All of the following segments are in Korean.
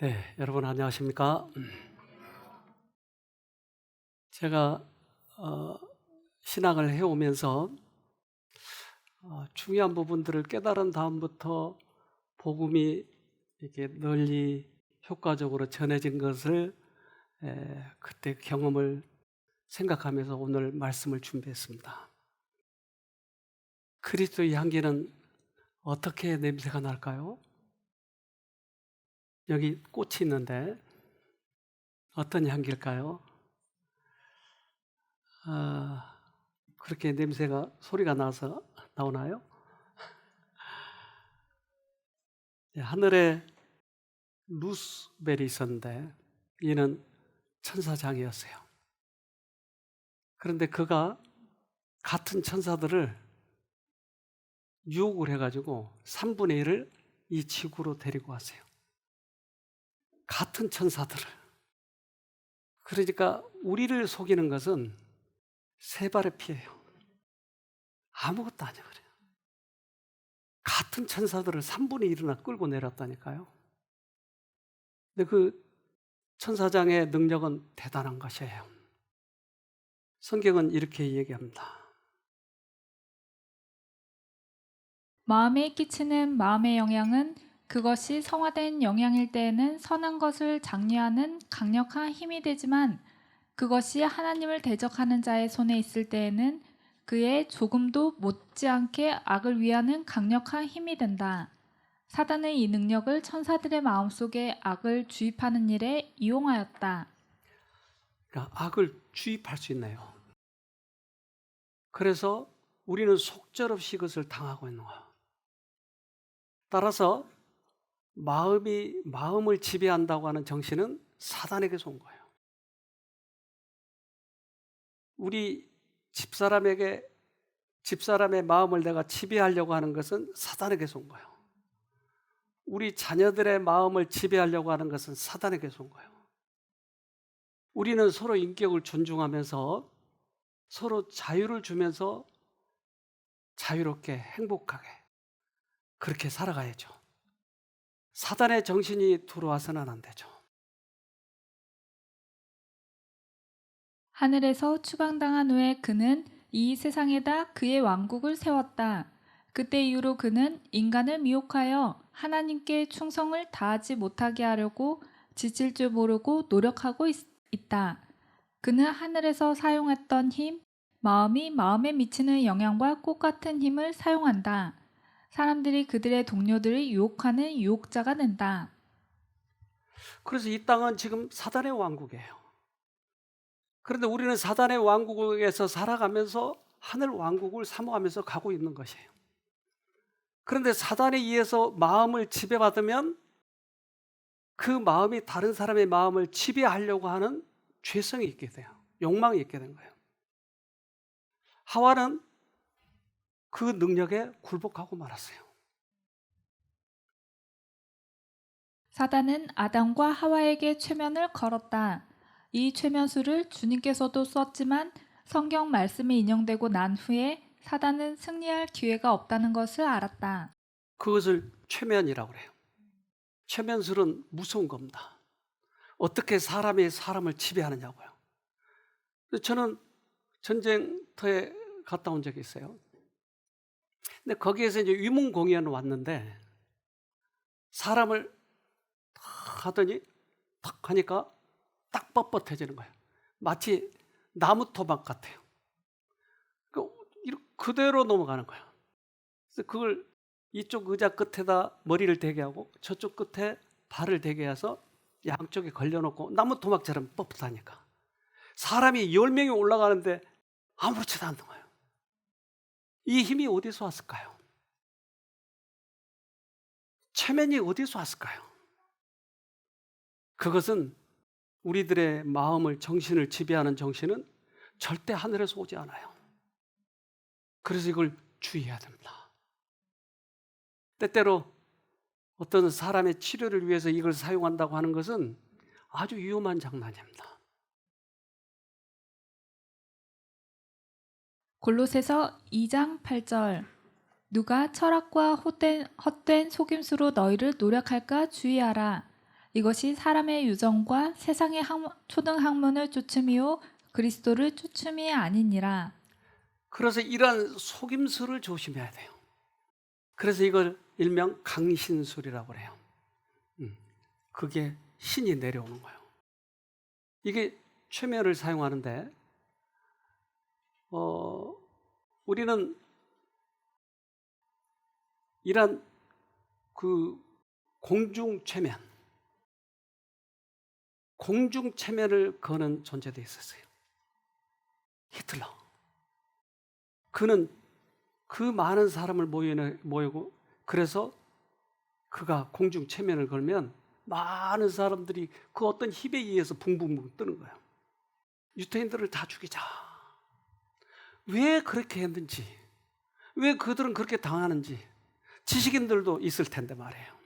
네, 여러분 안녕하십니까? 제가 신앙을 해오면서 중요한 부분들을 깨달은 다음부터 복음이 이렇게 널리 효과적으로 전해진 것을 그때 경험을 생각하면서 오늘 말씀을 준비했습니다. 그리스도의 향기는 어떻게 냄새가 날까요? 여기 꽃이 있는데 어떤 향기일까요? 그렇게 냄새가 소리가 나서 나오나요? 하늘에 루스벨이 있었는데 얘는 천사장이었어요. 그런데 그가 같은 천사들을 유혹을 해가지고 3분의 1을 이 지구로 데리고 왔어요. 같은 천사들을. 그러니까 우리를 속이는 것은 세 발의 피예요. 아무것도 아니거든요. 같은 천사들을 3분의 1이나 끌고 내렸다니까요. 근데 그 천사장의 능력은 대단한 것이에요. 성경은 이렇게 얘기합니다. 마음에 끼치는 마음의 영향은 그것이 성화된 영향일 때에는 선한 것을 장려하는 강력한 힘이 되지만 그것이 하나님을 대적하는 자의 손에 있을 때에는 그의 조금도 못지않게 악을 위하는 강력한 힘이 된다. 사단은 이 능력을 천사들의 마음속에 악을 주입하는 일에 이용하였다. 그러니까 악을 주입할 수 있네요. 그래서 우리는 속절없이 그것을 당하고 있는 거예요. 따라서 마음을 지배한다고 하는 정신은 사단에게서 온 거예요. 우리 집사람의 마음을 내가 지배하려고 하는 것은 사단에게서 온 거예요. 우리 자녀들의 마음을 지배하려고 하는 것은 사단에게서 온 거예요. 우리는 서로 인격을 존중하면서 서로 자유를 주면서 자유롭게 행복하게 그렇게 살아가야죠. 사단의 정신이 들어와서는 안 되죠. 하늘에서 추방당한 후에 그는 이 세상에다 그의 왕국을 세웠다. 그때 이후로 그는 인간을 미혹하여 하나님께 충성을 다하지 못하게 하려고 지칠 줄 모르고 노력하고 있다. 그는 하늘에서 사용했던 힘, 마음이 마음에 미치는 영향과 똑같은 힘을 사용한다. 사람들이 그들의 동료들을 유혹하는 유혹자가 된다. 그래서 이 땅은 지금 사단의 왕국이에요. 그런데 우리는 사단의 왕국에서 살아가면서 하늘 왕국을 사모하면서 가고 있는 것이에요. 그런데 사단에 의해서 마음을 지배받으면 그 마음이 다른 사람의 마음을 지배하려고 하는 죄성이 있게 돼요. 욕망이 있게 된 거예요. 하와는 그 능력에 굴복하고 말았어요. 사단은 아담과 하와에게 최면을 걸었다. 이 최면수를 주님께서도 썼지만 성경 말씀이 인용되고 난 후에 사단은 승리할 기회가 없다는 것을 알았다. 그것을 최면이라고 그래요. 최면술은 무서운 겁니다. 어떻게 사람이 사람을 지배하느냐고요. 저는 전쟁터에 갔다 온 적이 있어요. 근데 거기에서 이제 위문공연 왔는데 사람을 탁 하더니 탁 하니까 딱 뻣뻣해지는 거예요. 마치 나무 토막 같아요. 그대로 넘어가는 거예요. 그래서 그걸 이쪽 의자 끝에다 머리를 대게 하고 저쪽 끝에 발을 대게 해서 양쪽에 걸려놓고 나무 토막처럼 뻣뻣하니까 사람이 10명이 올라가는데 아무렇지도 않는 거예요. 이 힘이 어디서 왔을까요? 체면이 어디서 왔을까요? 그것은 우리들의 마음을 정신을 지배하는 정신은 절대 하늘에서 오지 않아요. 그래서 이걸 주의해야 됩니다. 때때로 어떤 사람의 치료를 위해서 이걸 사용한다고 하는 것은 아주 위험한 장난입니다. 골로새서 2장 8절 누가 철학과 헛된 속임수로 너희를 노력할까 주의하라. 이것이 사람의 유정과 세상의 초등 학문을 쫓음이요 그리스도를 쫓음이 아니니라. 그래서 이러한 속임수를 조심해야 돼요. 그래서 이걸 일명 강신술이라고 해요. 그게 신이 내려오는 거예요. 이게 최면을 사용하는데 우리는 이런 그 공중 최면을 거는 존재도 있었어요. 히틀러. 그는 그 많은 사람을 모이고 그래서 그가 공중 최면을 걸면 많은 사람들이 그 어떤 힘에 의해서 붕붕붕 뜨는 거예요. 유태인들을 다 죽이자. 왜 그렇게 했는지, 왜 그들은 그렇게 당하는지 지식인들도 있을 텐데 말이에요.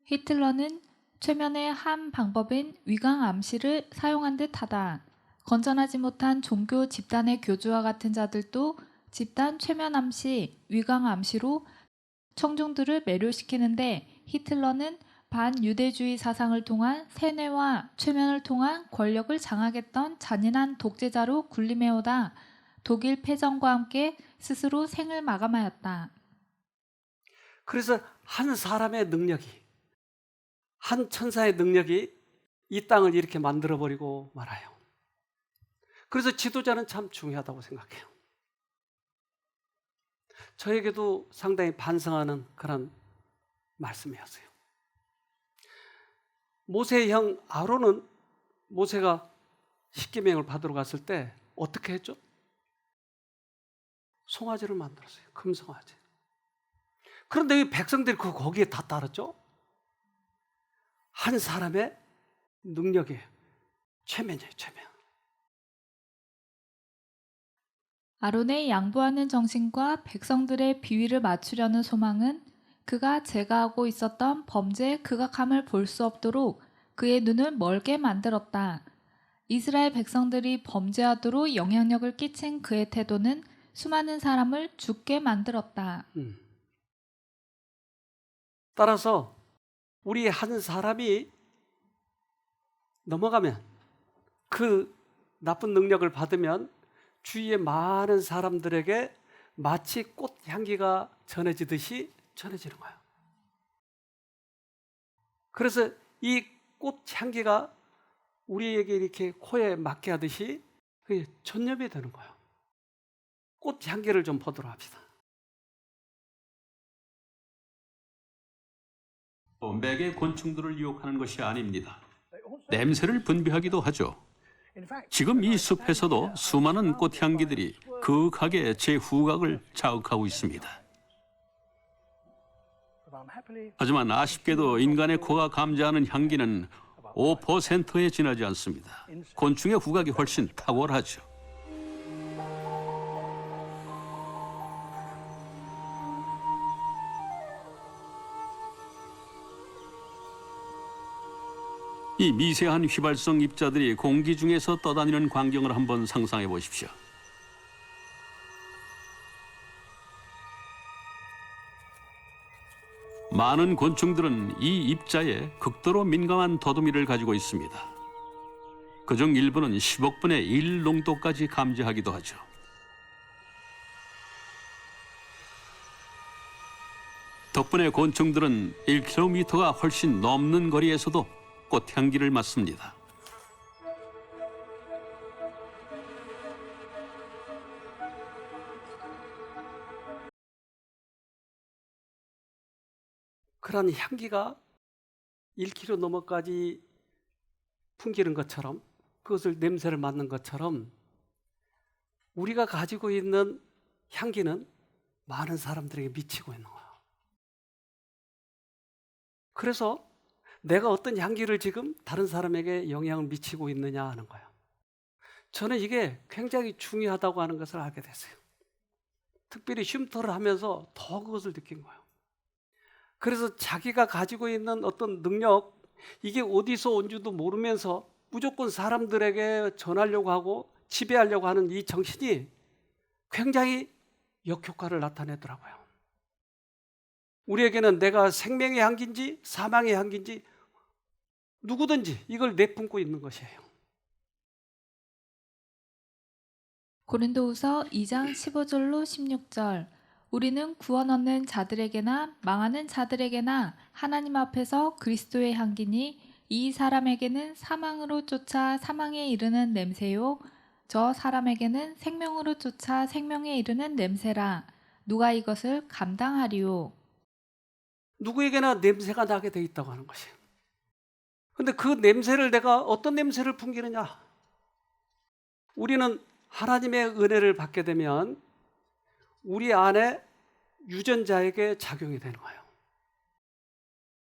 히틀러는 최면의 한 방법인 위강 암시를 사용한 듯하다. 건전하지 못한 종교 집단의 교주와 같은 자들도 집단 최면 암시, 위강 암시로 청중들을 매료시키는데 히틀러는 반유대주의 사상을 통한 세뇌와 최면을 통한 권력을 장악했던 잔인한 독재자로 군림해오다 독일 패전과 함께 스스로 생을 마감하였다. 그래서 한 사람의 능력이, 한 천사의 능력이 이 땅을 이렇게 만들어버리고 말아요. 그래서 지도자는 참 중요하다고 생각해요. 저에게도 상당히 반성하는 그런 말씀이었어요. 모세의 형 아론은 모세가 십계명을 받으러 갔을 때 어떻게 했죠? 송아지를 만들었어요. 금송아지. 그런데 왜 백성들이 거기에 다 따랐죠? 한 사람의 능력이에요. 최면이에요, 최면. 아론의 양보하는 정신과 백성들의 비위를 맞추려는 소망은 그가 제거하고 있었던 범죄의 극악함을 볼 수 없도록 그의 눈을 멀게 만들었다. 이스라엘 백성들이 범죄하도록 영향력을 끼친 그의 태도는 수많은 사람을 죽게 만들었다. 따라서 우리 한 사람이 넘어가면 그 나쁜 능력을 받으면 주위의 많은 사람들에게 마치 꽃향기가 전해지듯이 전해지는 거예요. 그래서 이 꽃향기가 우리에게 이렇게 코에 맞게 하듯이 그게 전염이 되는 거예요. 꽃향기를 좀 보도록 합시다. 맥의 곤충들을 유혹하는 것이 아닙니다. 냄새를 분비하기도 하죠. 지금 이 숲에서도 수많은 꽃향기들이 그윽하게 제 후각을 자극하고 있습니다. 하지만 아쉽게도 인간의 코가 감지하는 향기는 5%에 지나지 않습니다. 곤충의 후각이 훨씬 탁월하죠. 이 미세한 휘발성 입자들이 공기 중에서 떠다니는 광경을 한번 상상해 보십시오. 많은 곤충들은 이 입자에 극도로 민감한 더듬이를 가지고 있습니다. 그중 일부는 10억 분의 1 농도까지 감지하기도 하죠. 덕분에 곤충들은 1km가 훨씬 넘는 거리에서도 꽃향기를 맡습니다. 그런 향기가 1km 넘어까지 풍기는 것처럼 그것을 냄새를 맡는 것처럼 우리가 가지고 있는 향기는 많은 사람들에게 미치고 있는 거예요. 그래서 내가 어떤 향기를 지금 다른 사람에게 영향을 미치고 있느냐 하는 거예요. 저는 이게 굉장히 중요하다고 하는 것을 알게 됐어요. 특별히 쉼터를 하면서 더 그것을 느낀 거예요. 그래서 자기가 가지고 있는 어떤 능력, 이게 어디서 온지도 모르면서 무조건 사람들에게 전하려고 하고 지배하려고 하는 이 정신이 굉장히 역효과를 나타내더라고요. 우리에게는 내가 생명의 향기인지 사망의 향기인지 누구든지 이걸 내뿜고 있는 것이에요. 고린도후서 2장 15절로 16절. 우리는 구원 얻는 자들에게나 망하는 자들에게나 하나님 앞에서 그리스도의 향기니 이 사람에게는 사망으로 쫓아 사망에 이르는 냄새요 저 사람에게는 생명으로 쫓아 생명에 이르는 냄새라. 누가 이것을 감당하리요? 누구에게나 냄새가 나게 돼 있다고 하는 것이에요. 근데 그 냄새를 내가 어떤 냄새를 풍기느냐? 우리는 하나님의 은혜를 받게 되면 우리 안에 유전자에게 작용이 되는 거예요.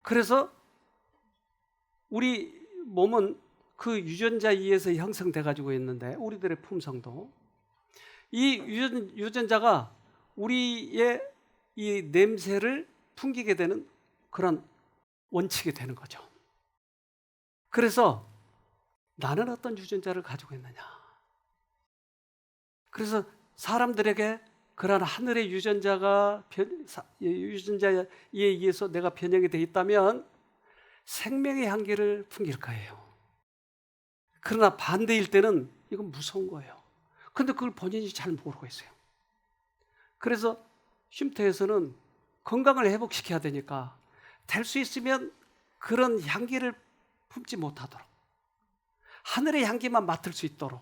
그래서 우리 몸은 그 유전자에 의해서 형성돼 가지고 있는데 우리들의 품성도 이 유전자가 우리의 이 냄새를 풍기게 되는 그런 원칙이 되는 거죠. 그래서 나는 어떤 유전자를 가지고 있느냐? 그래서 사람들에게 그러한 하늘의 유전자에 의해서 내가 변형이 되어 있다면 생명의 향기를 풍길 거예요. 그러나 반대일 때는 이건 무서운 거예요. 근데 그걸 본인이 잘 모르고 있어요. 그래서 쉼터에서는 건강을 회복시켜야 되니까 될 수 있으면 그런 향기를 품지 못하도록 하늘의 향기만 맡을 수 있도록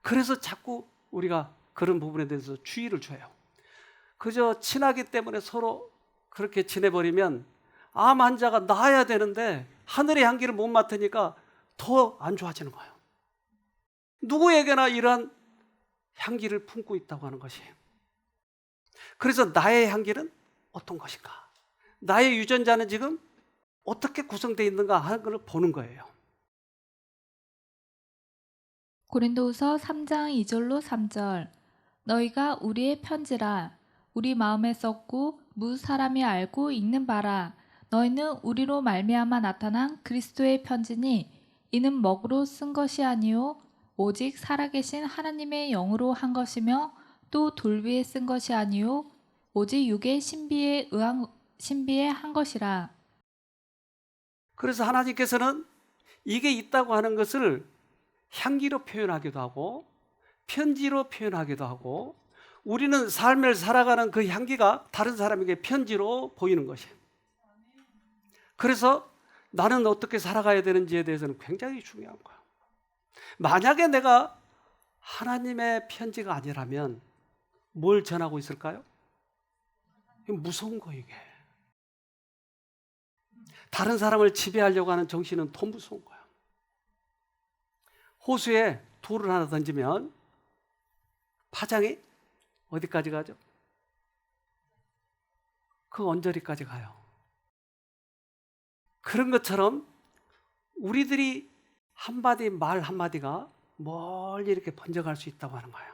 그래서 자꾸 우리가 그런 부분에 대해서 주의를 줘요. 그저 친하기 때문에 서로 그렇게 지내버리면 암 환자가 나아야 되는데 하늘의 향기를 못 맡으니까 더 안 좋아지는 거예요. 누구에게나 이러한 향기를 품고 있다고 하는 것이에요. 그래서 나의 향기는 어떤 것인가? 나의 유전자는 지금 어떻게 구성되어 있는가 하는 걸 보는 거예요. 고린도후서 3장 2절로 3절. 너희가 우리의 편지라 우리 마음에 썼고 무 사람이 알고 읽는 바라. 너희는 우리로 말미암아 나타난 그리스도의 편지니 이는 먹으로 쓴 것이 아니요 오직 살아계신 하나님의 영으로 한 것이며 또 돌 위에 쓴 것이 아니요 오직 육의 신비에 한 것이라. 그래서 하나님께서는 이게 있다고 하는 것을 향기로 표현하기도 하고 편지로 표현하기도 하고 우리는 삶을 살아가는 그 향기가 다른 사람에게 편지로 보이는 것이에요. 그래서 나는 어떻게 살아가야 되는지에 대해서는 굉장히 중요한 거예요. 만약에 내가 하나님의 편지가 아니라면 뭘 전하고 있을까요? 무서운 거 이게. 다른 사람을 지배하려고 하는 정신은 더 무서운 거예요. 호수에 돌을 하나 던지면 파장이 어디까지 가죠? 그 언저리까지 가요. 그런 것처럼 우리들이 한마디 말 한마디가 멀리 이렇게 번져갈 수 있다고 하는 거예요.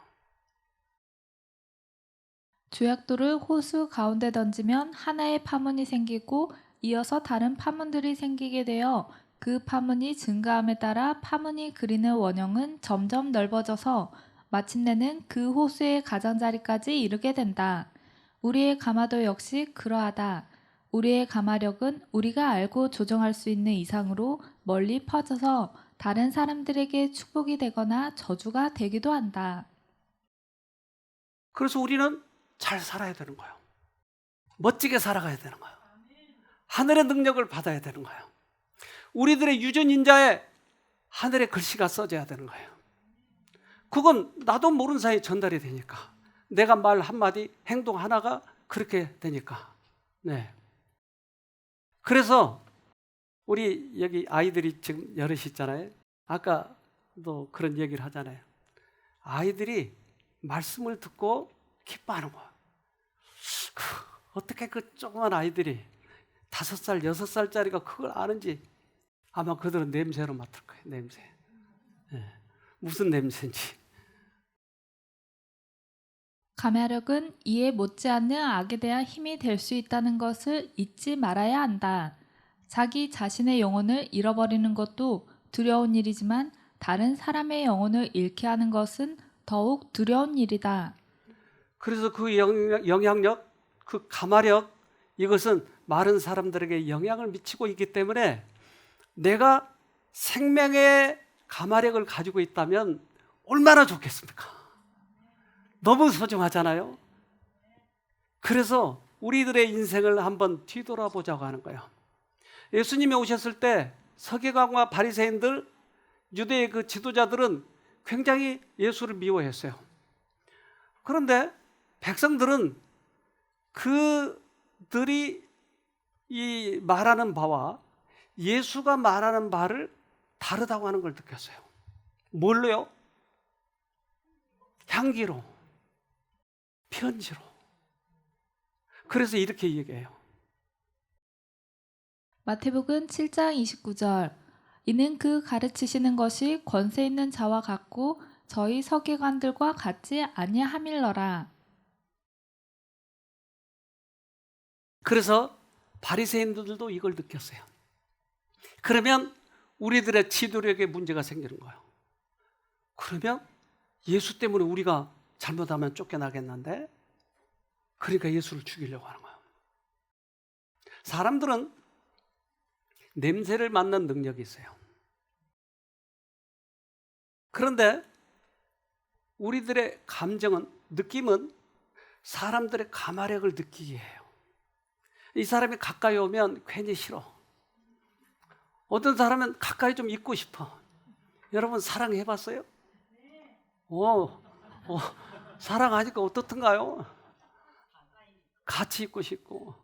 주약돌을 호수 가운데 던지면 하나의 파문이 생기고 이어서 다른 파문들이 생기게 되어 그 파문이 증가함에 따라 파문이 그리는 원형은 점점 넓어져서 마침내는 그 호수의 가장자리까지 이르게 된다. 우리의 가마도 역시 그러하다. 우리의 가마력은 우리가 알고 조정할 수 있는 이상으로 멀리 퍼져서 다른 사람들에게 축복이 되거나 저주가 되기도 한다. 그래서 우리는 잘 살아야 되는 거예요. 멋지게 살아가야 되는 거예요. 하늘의 능력을 받아야 되는 거예요. 우리들의 유전인자에 하늘의 글씨가 써져야 되는 거예요. 그건 나도 모르는 사이에 전달이 되니까. 내가 말 한마디, 행동 하나가 그렇게 되니까. 네. 그래서 우리 여기 아이들이 지금 여럿이 있잖아요. 아까도 그런 얘기를 하잖아요. 아이들이 말씀을 듣고 기뻐하는 거야. 어떻게 그 조그만 아이들이 5살, 6살짜리가 그걸 아는지 아마 그들은 냄새로 맡을 거예요. 냄새. 네. 무슨 냄새인지. 가마력은 이에 못지않는 악에 대한 힘이 될 수 있다는 것을 잊지 말아야 한다. 자기 자신의 영혼을 잃어버리는 것도 두려운 일이지만 다른 사람의 영혼을 잃게 하는 것은 더욱 두려운 일이다. 그래서 그 영향력, 그 가마력, 이것은 많은 사람들에게 영향을 미치고 있기 때문에 내가 생명의 가마력을 가지고 있다면 얼마나 좋겠습니까? 너무 소중하잖아요. 그래서 우리들의 인생을 한번 뒤돌아보자고 하는 거예요. 예수님이 오셨을 때 서기관과 바리새인들, 유대의 그 지도자들은 굉장히 예수를 미워했어요. 그런데 백성들은 그들이 이 말하는 바와 예수가 말하는 바를 다르다고 하는 걸 느꼈어요. 뭘로요? 향기로, 편지로. 그래서 이렇게 얘기해요. 마태복음 7장 29절. 이는 그 가르치시는 것이 권세 있는 자와 같고 저희 서기관들과 같지 아니함일러라. 그래서 바리새인들도 이걸 느꼈어요. 그러면 우리들의 지도력에 문제가 생기는 거예요. 그러면 예수 때문에 우리가 잘못하면 쫓겨나겠는데, 그러니까 예수를 죽이려고 하는 거예요. 사람들은 냄새를 맡는 능력이 있어요. 그런데 우리들의 감정은, 느낌은 사람들의 가마력을 느끼게 해요. 이 사람이 가까이 오면 괜히 싫어. 어떤 사람은 가까이 좀 있고 싶어. 여러분 사랑해봤어요? 사랑하니까 어떻든가요? 같이 있고 싶고.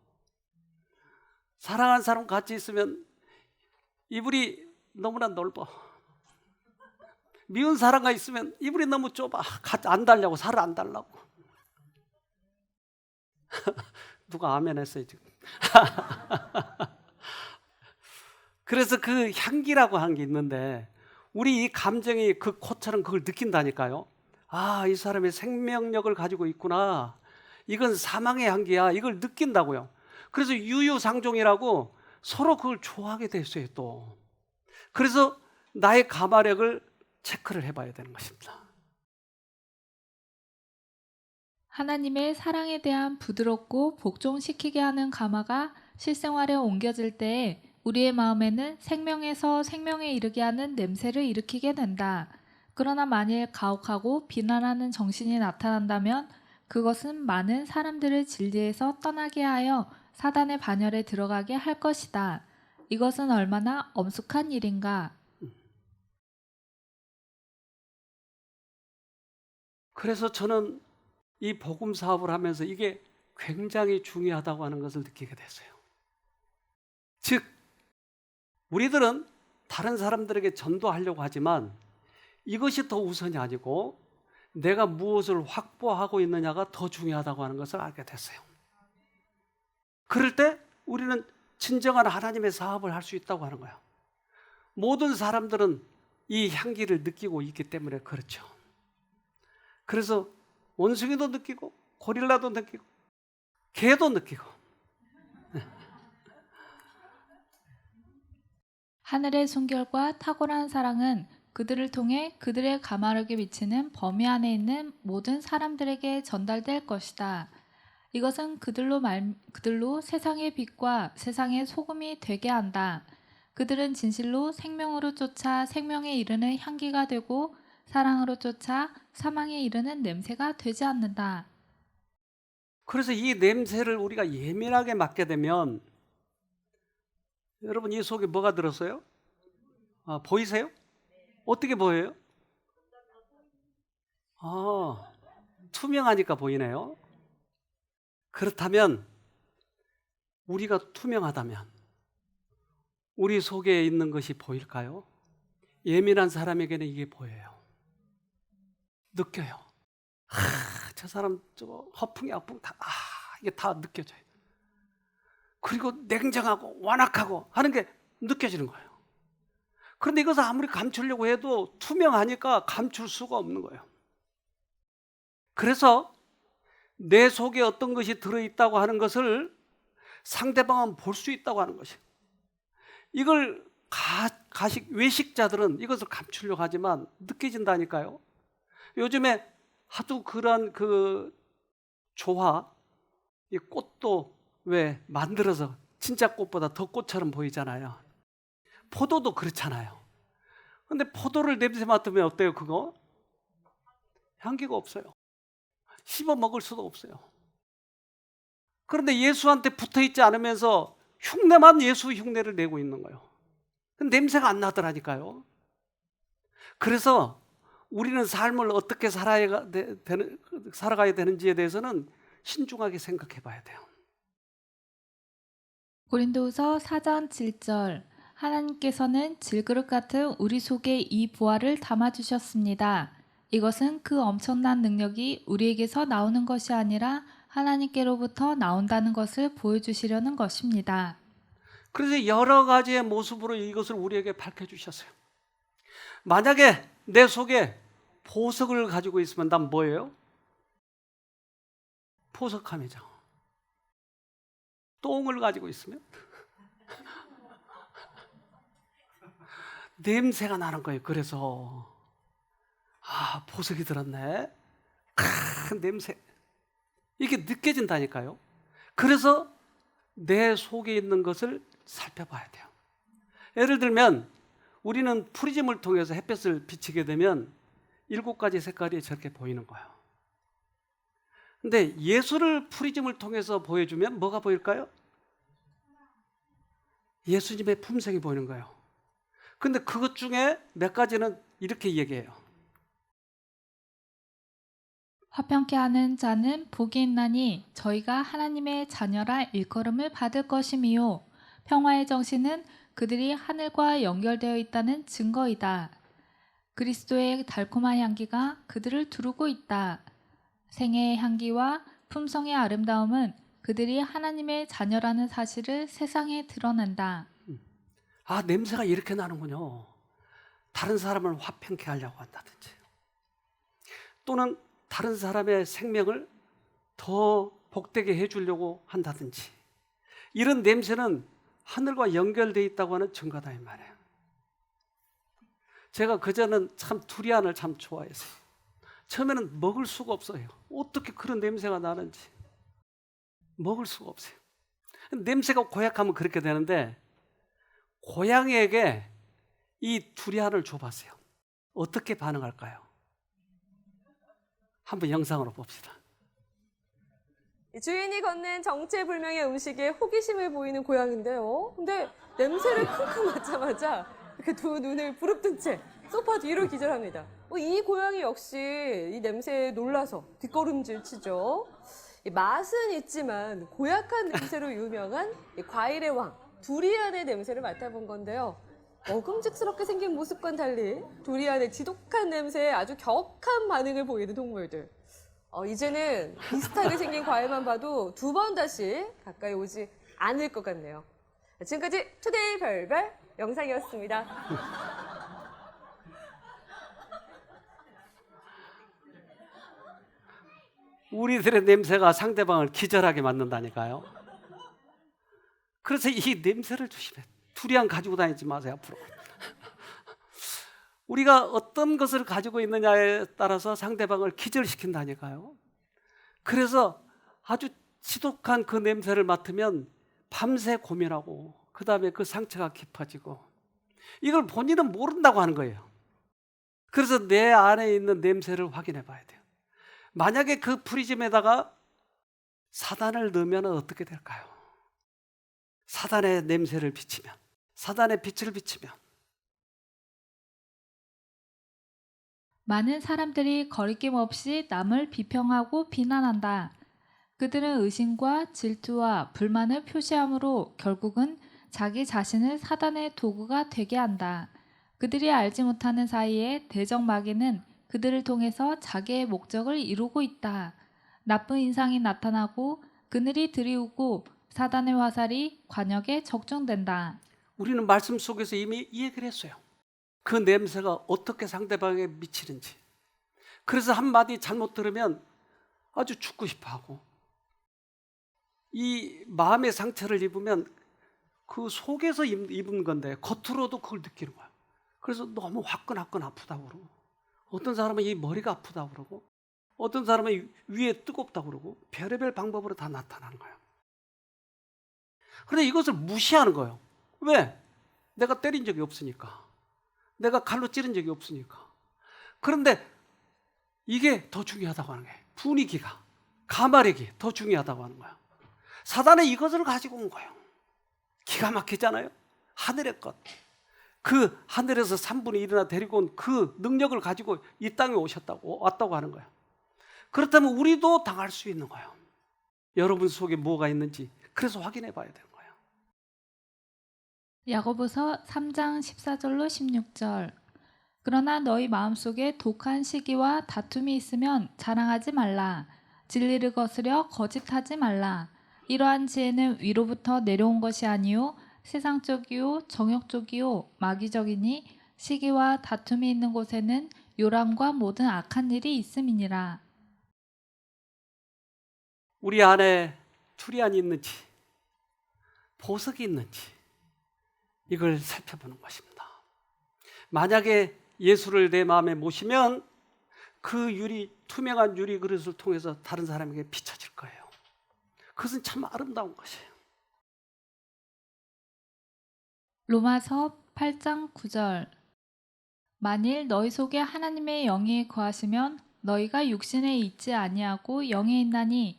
사랑하는 사람 같이 있으면 이불이 너무나 넓어. 미운 사람과 있으면 이불이 너무 좁아. 안 달라고, 살을 안 달라고. 누가 아멘 했어요 지금. 그래서 그 향기라고 하는 게 있는데 우리 이 감정이 그 꽃처럼 그걸 느낀다니까요. 아, 이 사람의 생명력을 가지고 있구나. 이건 사망의 향기야. 이걸 느낀다고요. 그래서 유유상종이라고 서로 그걸 좋아하게 됐어요 또. 그래서 나의 가마력을 체크를 해봐야 되는 것입니다. 하나님의 사랑에 대한 부드럽고 복종시키게 하는 가마가 실생활에 옮겨질 때 우리의 마음에는 생명에서 생명에 이르게 하는 냄새를 일으키게 된다. 그러나 만일 가혹하고 비난하는 정신이 나타난다면 그것은 많은 사람들을 진리에서 떠나게 하여 사단의 반열에 들어가게 할 것이다. 이것은 얼마나 엄숙한 일인가. 그래서 저는 이 복음 사업을 하면서 이게 굉장히 중요하다고 하는 것을 느끼게 됐어요. 즉, 우리들은 다른 사람들에게 전도하려고 하지만 이것이 더 우선이 아니고 내가 무엇을 확보하고 있느냐가 더 중요하다고 하는 것을 알게 됐어요. 그럴 때 우리는 진정한 하나님의 사업을 할 수 있다고 하는 거예요. 모든 사람들은 이 향기를 느끼고 있기 때문에 그렇죠. 그래서 원숭이도 느끼고 고릴라도 느끼고 개도 느끼고. 하늘의 순결과 탁월한 사랑은 그들을 통해 그들의 가마력에 미치는 범위 안에 있는 모든 사람들에게 전달될 것이다. 이것은 그들로 세상의 빛과 세상의 소금이 되게 한다. 그들은 진실로 생명으로 쫓아 생명에 이르는 향기가 되고 사랑으로 쫓아 사망에 이르는 냄새가 되지 않는다. 그래서 이 냄새를 우리가 예민하게 맡게 되면 여러분 이 속에 뭐가 들었어요? 보이세요? 어떻게 보여요? 투명하니까 보이네요. 그렇다면 우리가 투명하다면 우리 속에 있는 것이 보일까요? 예민한 사람에게는 이게 보여요. 느껴요. 저 사람 저거 허풍이 다 이게 다 느껴져요. 그리고 냉정하고 완악하고 하는 게 느껴지는 거예요. 그런데 이것을 아무리 감추려고 해도 투명하니까 감출 수가 없는 거예요. 그래서 내 속에 어떤 것이 들어있다고 하는 것을 상대방은 볼 수 있다고 하는 것이에요. 이걸 외식자들은 이것을 감추려고 하지만 느껴진다니까요. 요즘에 하도 그런 이 꽃도 왜 만들어서 진짜 꽃보다 더 꽃처럼 보이잖아요. 포도도 그렇잖아요. 근데 포도를 냄새 맡으면 어때요? 그거? 향기가 없어요. 씹어 먹을 수도 없어요. 그런데 예수한테 붙어 있지 않으면서 흉내만 예수 흉내를 내고 있는 거예요. 냄새가 안 나더라니까요. 그래서 우리는 삶을 어떻게 살아가야 되는지에 대해서는 신중하게 생각해 봐야 돼요. 고린도후서 4장 7절 하나님께서는 질그릇 같은 우리 속에 이 보화를 담아주셨습니다. 이것은 그 엄청난 능력이 우리에게서 나오는 것이 아니라 하나님께로부터 나온다는 것을 보여주시려는 것입니다. 그래서 여러 가지의 모습으로 이것을 우리에게 밝혀주셨어요. 만약에 내 속에 보석을 가지고 있으면 난 뭐예요? 보석함이죠. 똥을 가지고 있으면 냄새가 나는 거예요. 그래서 보석이 들었네. 냄새. 이게 느껴진다니까요. 그래서 내 속에 있는 것을 살펴봐야 돼요. 예를 들면 우리는 프리즘을 통해서 햇볕을 비치게 되면 7가지 색깔이 저렇게 보이는 거예요. 근데 예수를 프리즘을 통해서 보여주면 뭐가 보일까요? 예수님의 품성이 보이는 거예요. 근데 그것 중에 몇 가지는 이렇게 얘기해요. 화평케 하는 자는 복이 있나니 저희가 하나님의 자녀라 일컬음을 받을 것이미요. 평화의 정신은 그들이 하늘과 연결되어 있다는 증거이다. 그리스도의 달콤한 향기가 그들을 두르고 있다. 생애의 향기와 품성의 아름다움은 그들이 하나님의 자녀라는 사실을 세상에 드러낸다. 냄새가 이렇게 나는군요. 다른 사람을 화평케 하려고 한다든지 또는 다른 사람의 생명을 더 복되게 해주려고 한다든지 이런 냄새는 하늘과 연결되어 있다고 하는 증거다 이 말이에요. 제가 그전은 참 두리안을 참 좋아했어요. 처음에는 먹을 수가 없어요. 어떻게 그런 냄새가 나는지 먹을 수가 없어요. 냄새가 고약하면 그렇게 되는데 고양이에게 이 두리안을 줘봤어요. 어떻게 반응할까요? 한번 영상으로 봅시다. 주인이 건넨 정체불명의 음식에 호기심을 보이는 고양인데요. 근데 냄새를 쿵쿵 맡자마자 이렇게 두 눈을 부릅뜬 채 소파 뒤로 기절합니다. 이 고양이 역시 이 냄새에 놀라서 뒷걸음질 치죠. 맛은 있지만 고약한 냄새로 유명한 과일의 왕 두리안의 냄새를 맡아본 건데요. 먹음직스럽게 생긴 모습과는 달리 두리안의 지독한 냄새에 아주 격한 반응을 보이는 동물들. 이제는 비슷하게 생긴 과일만 봐도 두 번 다시 가까이 오지 않을 것 같네요. 지금까지 투데이 별별 영상이었습니다. 우리들의 냄새가 상대방을 기절하게 만든다니까요. 그래서 이 냄새를 조심해. 두리안 가지고 다니지 마세요, 앞으로. 우리가 어떤 것을 가지고 있느냐에 따라서 상대방을 기절시킨다니까요. 그래서 아주 지독한 그 냄새를 맡으면 밤새 고민하고 그 다음에 그 상처가 깊어지고 이걸 본인은 모른다고 하는 거예요. 그래서 내 안에 있는 냄새를 확인해 봐야 돼요. 만약에 그 프리즘에다가 사단을 넣으면 어떻게 될까요? 사단의 냄새를 비치면, 사단의 빛을 비치면 많은 사람들이 거리낌 없이 남을 비평하고 비난한다. 그들은 의심과 질투와 불만을 표시함으로 결국은 자기 자신을 사단의 도구가 되게 한다. 그들이 알지 못하는 사이에 대적마귀는 그들을 통해서 자기의 목적을 이루고 있다. 나쁜 인상이 나타나고 그늘이 드리우고 사단의 화살이 관역에 적중된다. 우리는 말씀 속에서 이미 이 얘기를 했어요. 그 냄새가 어떻게 상대방에게 미치는지. 그래서 한마디 잘못 들으면 아주 죽고 싶어하고 이 마음의 상처를 입으면 그 속에서 입은 건데 겉으로도 그걸 느끼는 거야. 그래서 너무 화끈화끈 아프다고 그러고 어떤 사람은 이 머리가 아프다고 그러고 어떤 사람은 위에 뜨겁다고 그러고 별의별 방법으로 다 나타나는 거예요. 그런데 이것을 무시하는 거예요. 왜? 내가 때린 적이 없으니까. 내가 칼로 찌른 적이 없으니까. 그런데 이게 더 중요하다고 하는 거예요. 분위기가, 가마력이 더 중요하다고 하는 거예요. 사단은 이것을 가지고 온 거예요. 기가 막히잖아요. 하늘의 것. 그 하늘에서 3분의 1이나 데리고 온 그 능력을 가지고 이 땅에 왔다고 하는 거예요. 그렇다면 우리도 당할 수 있는 거예요. 여러분 속에 뭐가 있는지 그래서 확인해 봐야 되는 거예요. 야고보서 3장 14절로 16절. 그러나 너희 마음속에 독한 시기와 다툼이 있으면 자랑하지 말라. 진리를 거스려 거짓하지 말라. 이러한 지혜는 위로부터 내려온 것이 아니요 세상적이요 정욕적이요 마귀적이니 시기와 다툼이 있는 곳에는 요람과 모든 악한 일이 있음이니라. 우리 안에 투리안이 있는지 보석이 있는지 이걸 살펴보는 것입니다. 만약에 예수를 내 마음에 모시면 그 투명한 유리 그릇을 통해서 다른 사람에게 비춰질 거예요. 그것은 참 아름다운 것이에요. 로마서 8장 9절. 만일 너희 속에 하나님의 영이 거하시면 너희가 육신에 있지 아니하고 영에 있나니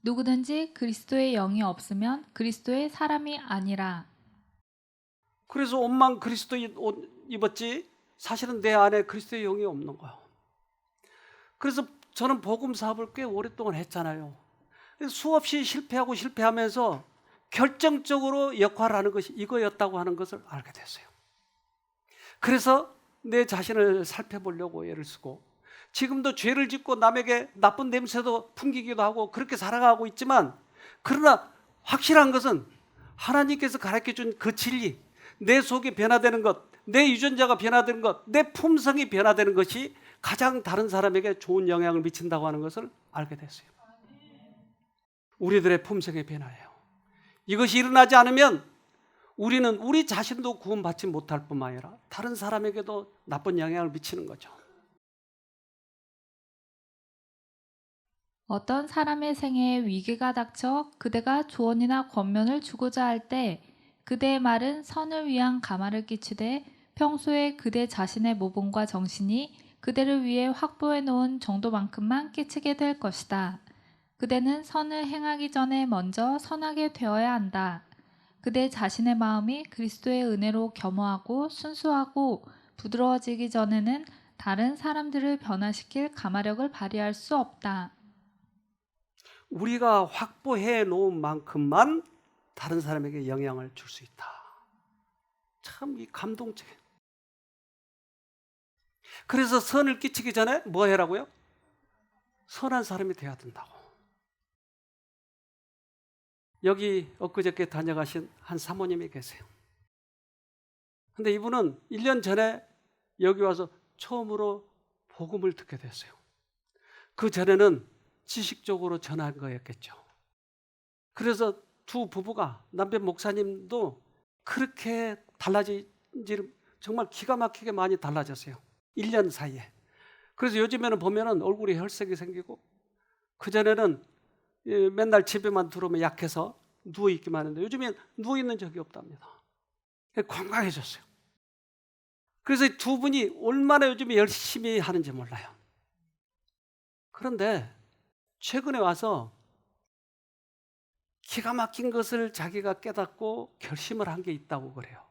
누구든지 그리스도의 영이 없으면 그리스도의 사람이 아니라. 그래서 옷만 그리스도의 옷 입었지 사실은 내 안에 그리스도의 영이 없는 거예요. 그래서 저는 복음 사업을 꽤 오랫동안 했잖아요. 수없이 실패하면서 결정적으로 역할하는 것이 이거였다고 하는 것을 알게 됐어요. 그래서 내 자신을 살펴보려고 애를 쓰고 지금도 죄를 짓고 남에게 나쁜 냄새도 풍기기도 하고 그렇게 살아가고 있지만, 그러나 확실한 것은 하나님께서 가르쳐준 그 진리, 내 속이 변화되는 것, 내 유전자가 변화되는 것, 내 품성이 변화되는 것이 가장 다른 사람에게 좋은 영향을 미친다고 하는 것을 알게 됐어요. 우리들의 품성의 변화예요. 이것이 일어나지 않으면 우리는 우리 자신도 구원받지 못할 뿐만 아니라 다른 사람에게도 나쁜 영향을 미치는 거죠. 어떤 사람의 생애에 위기가 닥쳐 그대가 조언이나 권면을 주고자 할 때 그대의 말은 선을 위한 가마를 끼치되 평소에 그대 자신의 모범과 정신이 그대를 위해 확보해 놓은 정도만큼만 끼치게 될 것이다. 그대는 선을 행하기 전에 먼저 선하게 되어야 한다. 그대 자신의 마음이 그리스도의 은혜로 겸허하고 순수하고 부드러워지기 전에는 다른 사람들을 변화시킬 가마력을 발휘할 수 없다. 우리가 확보해 놓은 만큼만 다른 사람에게 영향을 줄 수 있다. 참 이 감동적이에요. 그래서 선을 끼치기 전에 뭐 해라고요? 선한 사람이 돼야 된다고. 여기 엊그저께 다녀가신 한 사모님이 계세요. 근데 이분은 1년 전에 여기 와서 처음으로 복음을 듣게 됐어요. 그 전에는 지식적으로 전한 거였겠죠. 그래서 두 부부가, 남편 목사님도 그렇게 달라지지를 정말 기가 막히게 많이 달라졌어요. 1년 사이에. 그래서 요즘에는 보면은 얼굴이 혈색이 생기고, 그전에는 맨날 집에만 들어오면 약해서 누워있기만 했는데 요즘엔 누워있는 적이 없답니다. 건강해졌어요. 그래서 두 분이 얼마나 요즘에 열심히 하는지 몰라요. 그런데 최근에 와서 기가 막힌 것을 자기가 깨닫고 결심을 한 게 있다고 그래요.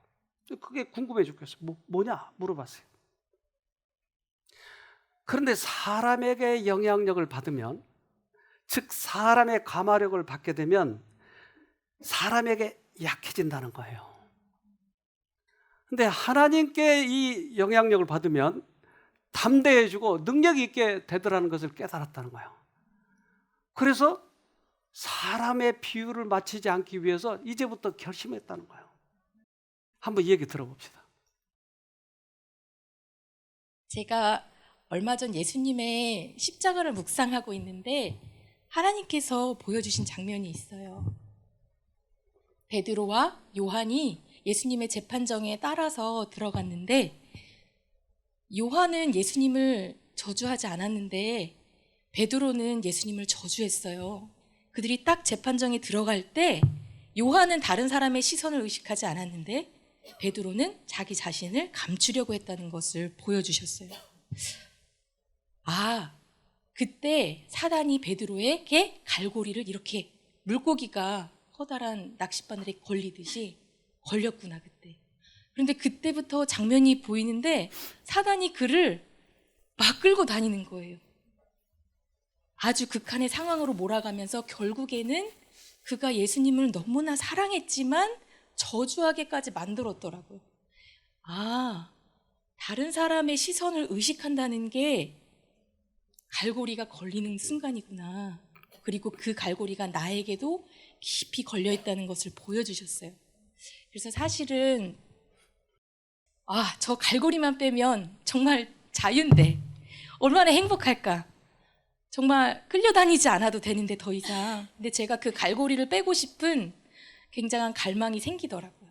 그게 궁금해 죽겠어요. 뭐냐 물어봤어요. 그런데 사람에게 영향력을 받으면, 즉 사람의 가마력을 받게 되면 사람에게 약해진다는 거예요. 근데 하나님께 이 영향력을 받으면 담대해지고 능력 있게 되더라는 것을 깨달았다는 거예요. 그래서 사람의 비율을 맞추지 않기 위해서 이제부터 결심했다는 거예요. 한번 얘기 들어봅시다. 제가 얼마 전 예수님의 십자가를 묵상하고 있는데 하나님께서 보여주신 장면이 있어요. 베드로와 요한이 예수님의 재판정에 따라서 들어갔는데 요한은 예수님을 저주하지 않았는데 베드로는 예수님을 저주했어요. 그들이 딱 재판정에 들어갈 때 요한은 다른 사람의 시선을 의식하지 않았는데 베드로는 자기 자신을 감추려고 했다는 것을 보여주셨어요. 아, 그때 사단이 베드로에게 갈고리를 이렇게 물고기가 커다란 낚싯바늘에 걸리듯이 걸렸구나 그때. 그런데 그때부터 장면이 보이는데 사단이 그를 막 끌고 다니는 거예요. 아주 극한의 상황으로 몰아가면서 결국에는 그가 예수님을 너무나 사랑했지만 저주하게까지 만들었더라고요. 아, 다른 사람의 시선을 의식한다는 게 갈고리가 걸리는 순간이구나. 그리고 그 갈고리가 나에게도 깊이 걸려있다는 것을 보여주셨어요. 그래서 사실은 저 갈고리만 빼면 정말 자유인데 얼마나 행복할까. 정말 끌려다니지 않아도 되는데 더 이상. 근데 제가 그 갈고리를 빼고 싶은 굉장한 갈망이 생기더라고요.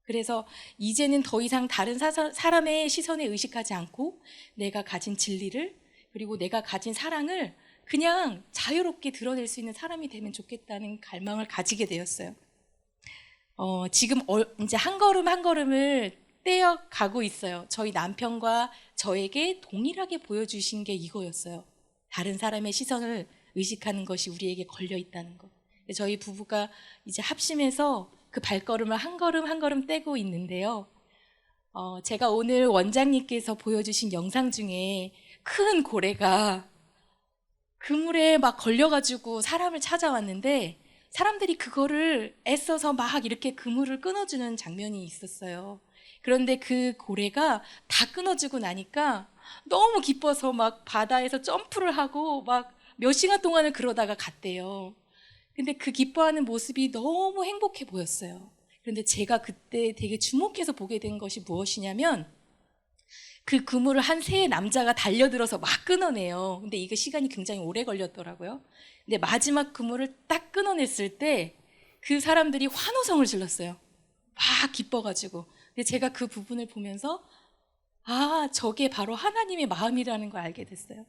그래서 이제는 더 이상 다른 사람의 시선에 의식하지 않고 내가 가진 진리를 그리고 내가 가진 사랑을 그냥 자유롭게 드러낼 수 있는 사람이 되면 좋겠다는 갈망을 가지게 되었어요. 지금 이제 한 걸음 한 걸음을 떼어가고 있어요. 저희 남편과 저에게 동일하게 보여주신 게 이거였어요. 다른 사람의 시선을 의식하는 것이 우리에게 걸려 있다는 것. 저희 부부가 이제 합심해서 그 발걸음을 한 걸음 한 걸음 떼고 있는데요. 제가 오늘 원장님께서 보여주신 영상 중에 큰 고래가 그물에 막 걸려가지고 사람을 찾아왔는데 사람들이 그거를 애써서 막 이렇게 그물을 끊어주는 장면이 있었어요. 그런데 그 고래가 다 끊어주고 나니까 너무 기뻐서 막 바다에서 점프를 하고 막 몇 시간 동안을 그러다가 갔대요. 근데 그 기뻐하는 모습이 너무 행복해 보였어요. 그런데 제가 그때 되게 주목해서 보게 된 것이 무엇이냐면 그 그물을 한 세 남자가 달려들어서 막 끊어내요. 근데 이거 시간이 굉장히 오래 걸렸더라고요. 근데 마지막 그물을 딱 끊어냈을 때 그 사람들이 환호성을 질렀어요. 막 기뻐가지고. 근데 제가 그 부분을 보면서 저게 바로 하나님의 마음이라는 걸 알게 됐어요.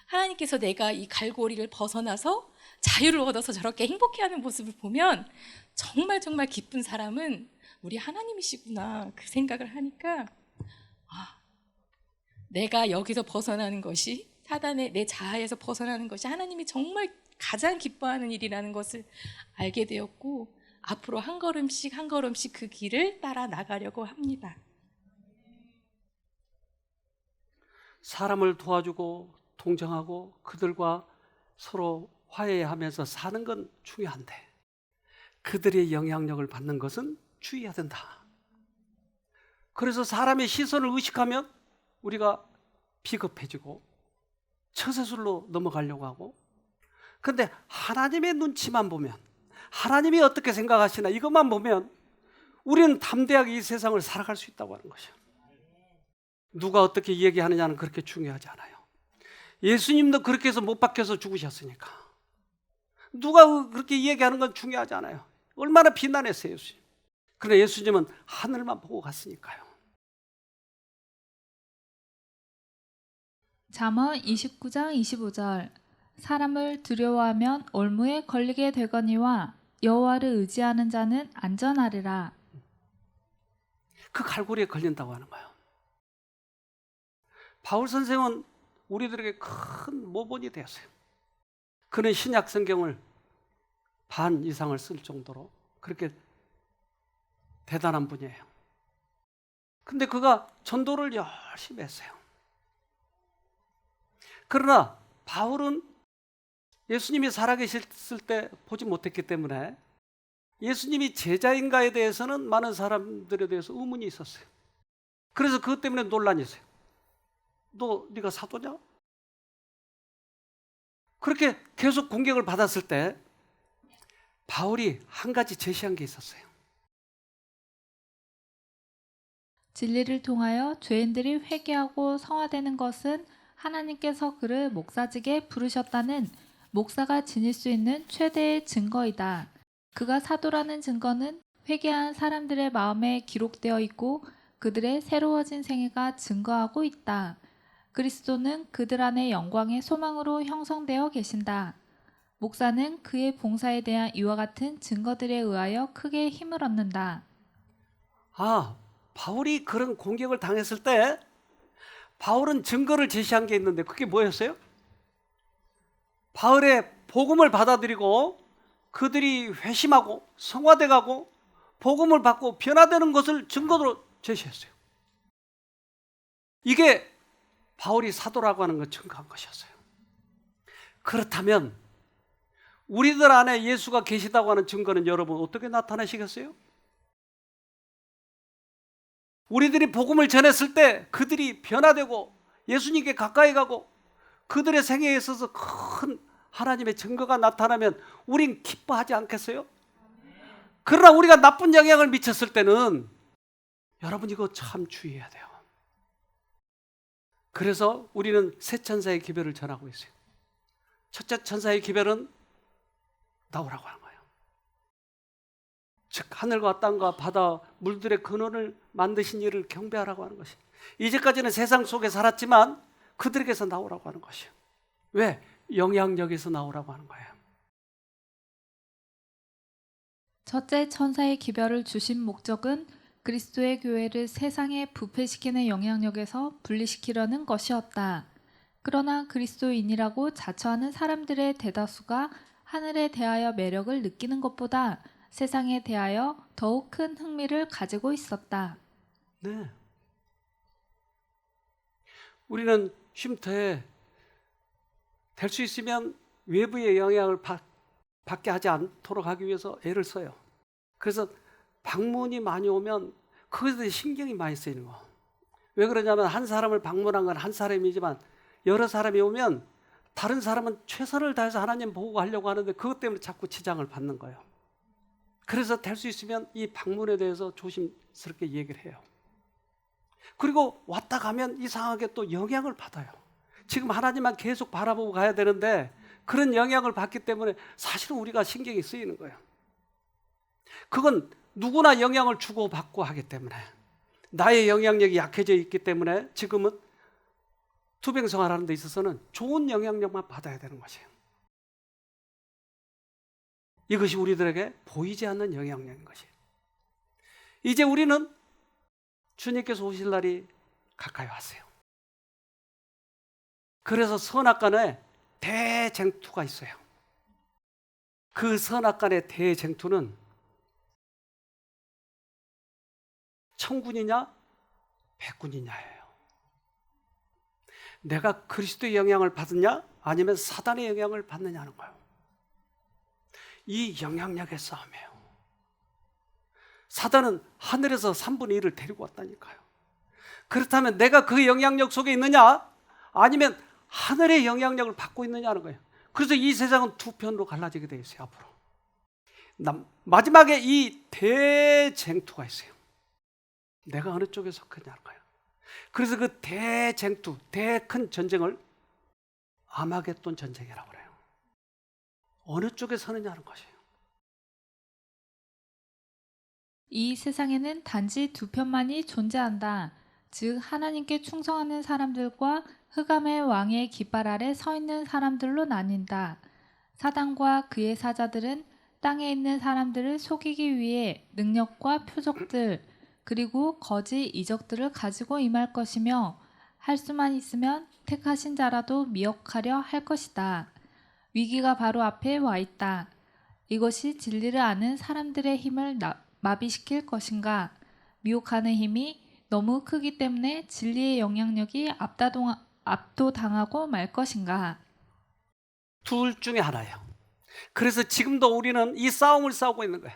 하나님께서 내가 이 갈고리를 벗어나서 자유를 얻어서 저렇게 행복해하는 모습을 보면 정말 정말 기쁜 사람은 우리 하나님이시구나 그 생각을 하니까 내가 여기서 벗어나는 것이 사단의 내 자아에서 벗어나는 것이 하나님이 정말 가장 기뻐하는 일이라는 것을 알게 되었고 앞으로 한 걸음씩 한 걸음씩 그 길을 따라 나가려고 합니다. 사람을 도와주고 동정하고 그들과 서로 화해하면서 사는 건 중요한데 그들의 영향력을 받는 것은 주의해야 된다. 그래서 사람의 시선을 의식하면 우리가 비겁해지고 처세술로 넘어가려고 하고 그런데 하나님의 눈치만 보면 하나님이 어떻게 생각하시나 이것만 보면 우리는 담대하게 이 세상을 살아갈 수 있다고 하는 것이야. 누가 어떻게 얘기하느냐는 그렇게 중요하지 않아요. 예수님도 그렇게 해서 못 박혀서 죽으셨으니까 누가 그렇게 얘기하는 건 중요하지 않아요. 얼마나 비난했어요 예수님. 그러나 예수님은 하늘만 보고 갔으니까요. 잠언 29장 25절 사람을 두려워하면 올무에 걸리게 되거니와 여호와를 의지하는 자는 안전하리라. 그 갈고리에 걸린다고 하는 거예요. 바울 선생은 우리들에게 큰 모본이 되었어요. 그는 신약 성경을 반 이상을 쓸 정도로 그렇게 대단한 분이에요. 근데 그가 전도를 열심히 했어요. 그러나 바울은 예수님이 살아계셨을 때 보지 못했기 때문에 예수님이 제자인가에 대해서는 많은 사람들에 대해서 의문이 있었어요. 그래서 그것 때문에 논란이 있어요. 네가 사도냐? 그렇게 계속 공격을 받았을 때 바울이 한 가지 제시한 게 있었어요. 진리를 통하여 죄인들이 회개하고 성화되는 것은 하나님께서 그를 목사직에 부르셨다는 목사가 지닐 수 있는 최대의 증거이다. 그가 사도라는 증거는 회개한 사람들의 마음에 기록되어 있고 그들의 새로워진 생애가 증거하고 있다. 그리스도는 그들 안에 영광의 소망으로 형성되어 계신다. 목사는 그의 봉사에 대한 이와 같은 증거들에 의하여 크게 힘을 얻는다. 바울이 그런 공격을 당했을 때 바울은 증거를 제시한 게 있는데 그게 뭐였어요? 바울의 복음을 받아들이고 그들이 회심하고 성화돼 가고 복음을 받고 변화되는 것을 증거로 제시했어요. 이게 바울이 사도라고 하는 걸 증거한 것이었어요. 그렇다면 우리들 안에 예수가 계시다고 하는 증거는 여러분 어떻게 나타나시겠어요? 우리들이 복음을 전했을 때 그들이 변화되고 예수님께 가까이 가고 그들의 생애에 있어서 큰 하나님의 증거가 나타나면 우린 기뻐하지 않겠어요? 그러나 우리가 나쁜 영향을 미쳤을 때는 여러분 이거 참 주의해야 돼요. 그래서 우리는 새 천사의 기별을 전하고 있어요. 첫째 천사의 기별은 나오라고 하는 거예요. 즉 하늘과 땅과 바다 물들의 근원을 만드신 이를 경배하라고 하는 것이. 이제까지는 세상 속에 살았지만 그들에게서 나오라고 하는 것이에요. 왜? 영향력에서 나오라고 하는 거예요. 첫째 천사의 기별을 주신 목적은 그리스도의 교회를 세상에 부패시키는 영향력에서 분리시키려는 것이었다. 그러나 그리스도인이라고 자처하는 사람들의 대다수가 하늘에 대하여 매력을 느끼는 것보다 세상에 대하여 더욱 큰 흥미를 가지고 있었다. 네. 우리는 쉼터에 될 수 있으면 외부의 영향을 받게 하지 않도록 하기 위해서 애를 써요. 그래서 방문이 많이 오면 그것에 대해 신경이 많이 쓰이는 거. 왜 그러냐면 한 사람을 방문한 건 한 사람이지만 여러 사람이 오면 다른 사람은 최선을 다해서 하나님 보고 하려고 하는데 그것 때문에 자꾸 지장을 받는 거예요. 그래서 될 수 있으면 이 방문에 대해서 조심스럽게 얘기를 해요. 그리고 왔다 가면 이상하게 또 영향을 받아요. 지금 하나님만 계속 바라보고 가야 되는데 그런 영향을 받기 때문에 사실은 우리가 신경이 쓰이는 거예요. 그건 누구나 영향을 주고받고 하기 때문에 나의 영향력이 약해져 있기 때문에 지금은 투병생활하는 데 있어서는 좋은 영향력만 받아야 되는 것이에요. 이것이 우리들에게 보이지 않는 영향력인 것이에요. 이제 우리는 주님께서 오실 날이 가까이 왔어요. 그래서 선악간에 대쟁투가 있어요. 그 선악간의 대쟁투는 천군이냐 백군이냐예요. 내가 그리스도의 영향을 받느냐 아니면 사단의 영향을 받느냐는 거예요. 이 영향력의 싸움이에요. 사단은 하늘에서 3분의 1을 데리고 왔다니까요. 그렇다면 내가 그 영향력 속에 있느냐 아니면 하늘의 영향력을 받고 있느냐는 거예요. 그래서 이 세상은 두 편으로 갈라지게 되어 있어요. 앞으로 마지막에 이 대쟁투가 있어요. 내가 어느 쪽에 속했냐는 거예요. 그래서 그 대쟁투, 큰 전쟁을 아마겟돈 전쟁이라고 그래요. 어느 쪽에 서느냐는 것이에요. 이 세상에는 단지 두 편만이 존재한다. 즉 하나님께 충성하는 사람들과 흑암의 왕의 깃발 아래 서 있는 사람들로 나뉜다. 사단과 그의 사자들은 땅에 있는 사람들을 속이기 위해 능력과 표적들 그리고 거짓 이적들을 가지고 임할 것이며 할 수만 있으면 택하신 자라도 미혹하려 할 것이다. 위기가 바로 앞에 와 있다. 이것이 진리를 아는 사람들의 힘을 마비시킬 것인가? 미혹하는 힘이 너무 크기 때문에 진리의 영향력이 압도당하고 말 것인가? 둘 중에 하나예요. 그래서 지금도 우리는 이 싸움을 싸우고 있는 거예요.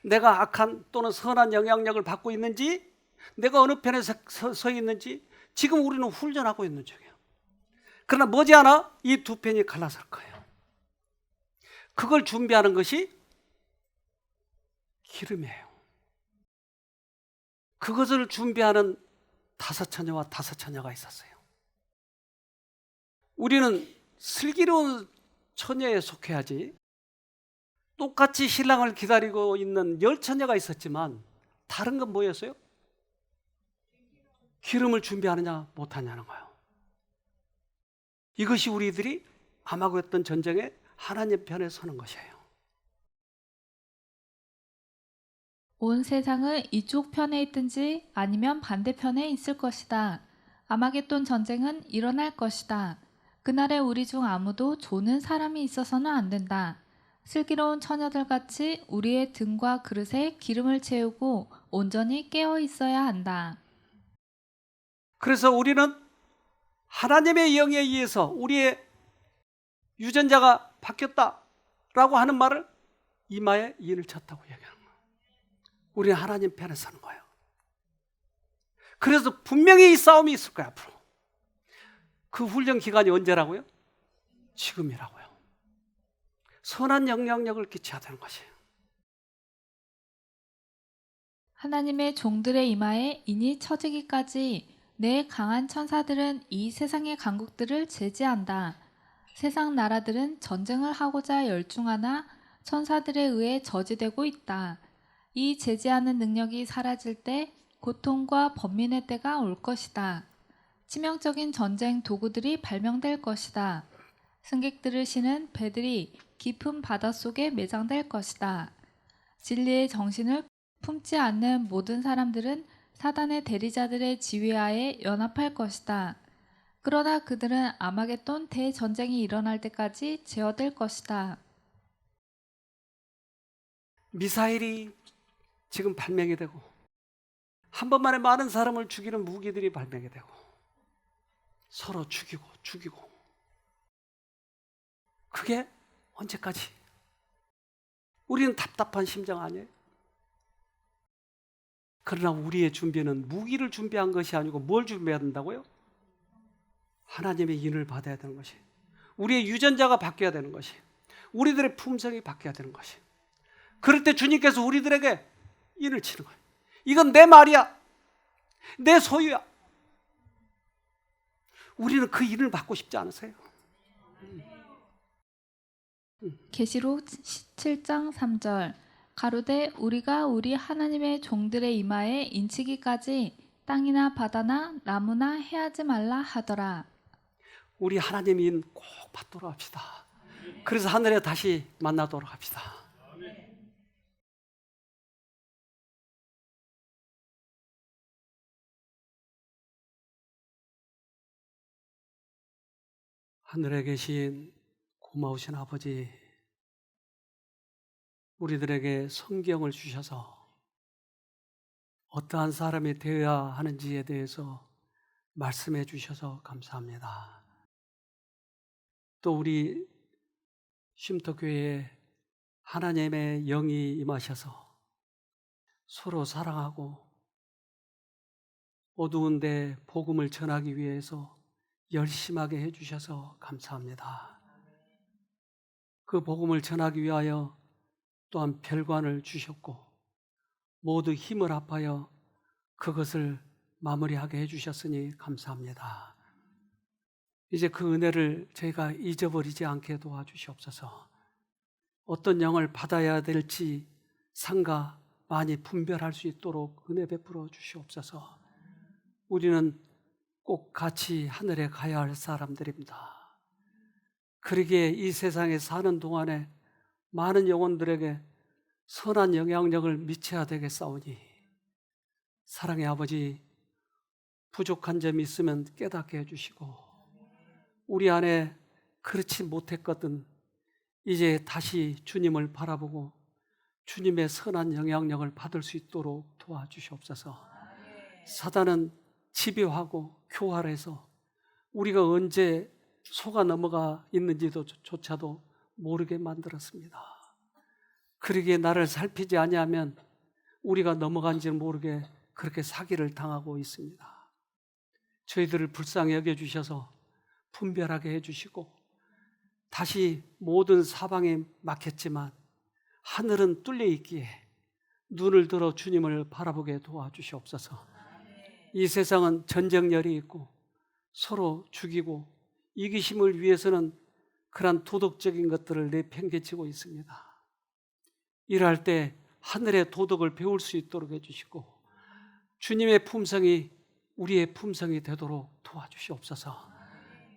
내가 악한 또는 선한 영향력을 받고 있는지, 내가 어느 편에 서 있는지 지금 우리는 훈련하고 있는 중이에요. 그러나 머지않아 이 두 편이 갈라설 거예요. 그걸 준비하는 것이 기름이에요. 그것을 준비하는 5처녀와 5처녀가 있었어요. 우리는 슬기로운 처녀에 속해야지 똑같이 신랑을 기다리고 있는 10처녀가 있었지만 다른 건 뭐였어요? 기름을 준비하느냐 못하냐는 거예요. 이것이 우리들이 아마겟돈 전쟁의 하나님 편에 서는 것이에요. 온 세상은 이쪽 편에 있든지 아니면 반대편에 있을 것이다. 아마겟돈 전쟁은 일어날 것이다. 그날에 우리 중 아무도 조는 사람이 있어서는 안 된다. 슬기로운 처녀들같이 우리의 등과 그릇에 기름을 채우고 온전히 깨어 있어야 한다. 그래서 우리는 하나님의 영에 의해서 우리의 유전자가 바뀌었다라고 하는 말을 이마에 인을 쳤다고 얘기하는 거예요. 우리는 하나님 편에 서는 거예요. 그래서 분명히 이 싸움이 있을 거예요, 앞으로. 그 훈련 기간이 언제라고요? 지금이라고요. 선한 영향력을 끼쳐야 되는 것이에요. 하나님의 종들의 이마에 인이 쳐지기까지 내 강한 천사들은 이 세상의 강국들을 제지한다. 세상 나라들은 전쟁을 하고자 열중하나 천사들에 의해 저지되고 있다. 이 제지하는 능력이 사라질 때 고통과 번민의 때가 올 것이다. 치명적인 전쟁 도구들이 발명될 것이다. 승객들을 실은 배들이 깊은 바닷속에 매장될 것이다. 진리의 정신을 품지 않는 모든 사람들은 사단의 대리자들의 지휘하에 연합할 것이다. 그러나 그들은 아마겟돈 대전쟁이 일어날 때까지 제어될 것이다. 미사일이 지금 발명이 되고 한 번만에 많은 사람을 죽이는 무기들이 발명이 되고 서로 죽이고 그게 언제까지? 우리는 답답한 심정 아니에요? 그러나 우리의 준비는 무기를 준비한 것이 아니고 뭘 준비해야 된다고요? 하나님의 인을 받아야 되는 것이, 우리의 유전자가 바뀌어야 되는 것이, 우리들의 품성이 바뀌어야 되는 것이. 그럴 때 주님께서 우리들에게 인을 치는 거예요. 이건 내 말이야, 내 소유야. 우리는 그 인을 받고 싶지 않으세요? 계시록 7장 3절 가로되 우리가 우리 하나님의 종들의 이마에 인치기까지 땅이나 바다나 나무나 해하지 말라 하더라. 우리 하나님 인 꼭 받도록 합시다. 그래서 하늘에 다시 만나도록 합시다. 하늘에 계신 고마우신 아버지, 우리들에게 성경을 주셔서 어떠한 사람이 되어야 하는지에 대해서 말씀해 주셔서 감사합니다. 또 우리 쉼터교회에 하나님의 영이 임하셔서 서로 사랑하고 어두운데 복음을 전하기 위해서 열심하게 해주셔서 감사합니다. 그 복음을 전하기 위하여 또한 별관을 주셨고 모두 힘을 합하여 그것을 마무리하게 해주셨으니 감사합니다. 이제 그 은혜를 저희가 잊어버리지 않게 도와주시옵소서. 어떤 영을 받아야 될지 상가 많이 분별할 수 있도록 은혜 베풀어 주시옵소서. 우리는 꼭 같이 하늘에 가야 할 사람들입니다. 그러기에 이 세상에 사는 동안에 많은 영혼들에게 선한 영향력을 미쳐야 되겠사오니 사랑의 아버지, 부족한 점이 있으면 깨닫게 해주시고 우리 안에 그렇지 못했거든 이제 다시 주님을 바라보고 주님의 선한 영향력을 받을 수 있도록 도와주시옵소서. 사단은 집요하고 교활해서 우리가 언제 속아 넘어가 있는지도 조차도 모르게 만들었습니다. 그러기에 나를 살피지 아니하면 우리가 넘어간지는 모르게 그렇게 사기를 당하고 있습니다. 저희들을 불쌍히 여겨주셔서 분별하게 해주시고 다시 모든 사방에 막혔지만 하늘은 뚫려 있기에 눈을 들어 주님을 바라보게 도와주시옵소서. 이 세상은 전쟁열이 있고 서로 죽이고 이기심을 위해서는 그런 도덕적인 것들을 내팽개치고 있습니다. 일할 때 하늘의 도덕을 배울 수 있도록 해주시고 주님의 품성이 우리의 품성이 되도록 도와주시옵소서.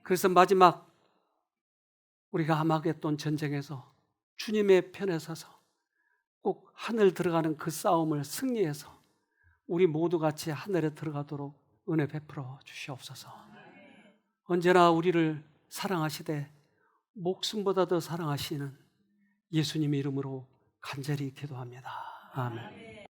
그래서 마지막 우리가 아마겟돈 전쟁에서 주님의 편에 서서 꼭 하늘 들어가는 그 싸움을 승리해서 우리 모두 같이 하늘에 들어가도록 은혜 베풀어 주시옵소서. 언제나 우리를 사랑하시되 목숨보다 더 사랑하시는 예수님의 이름으로 간절히 기도합니다. 아멘.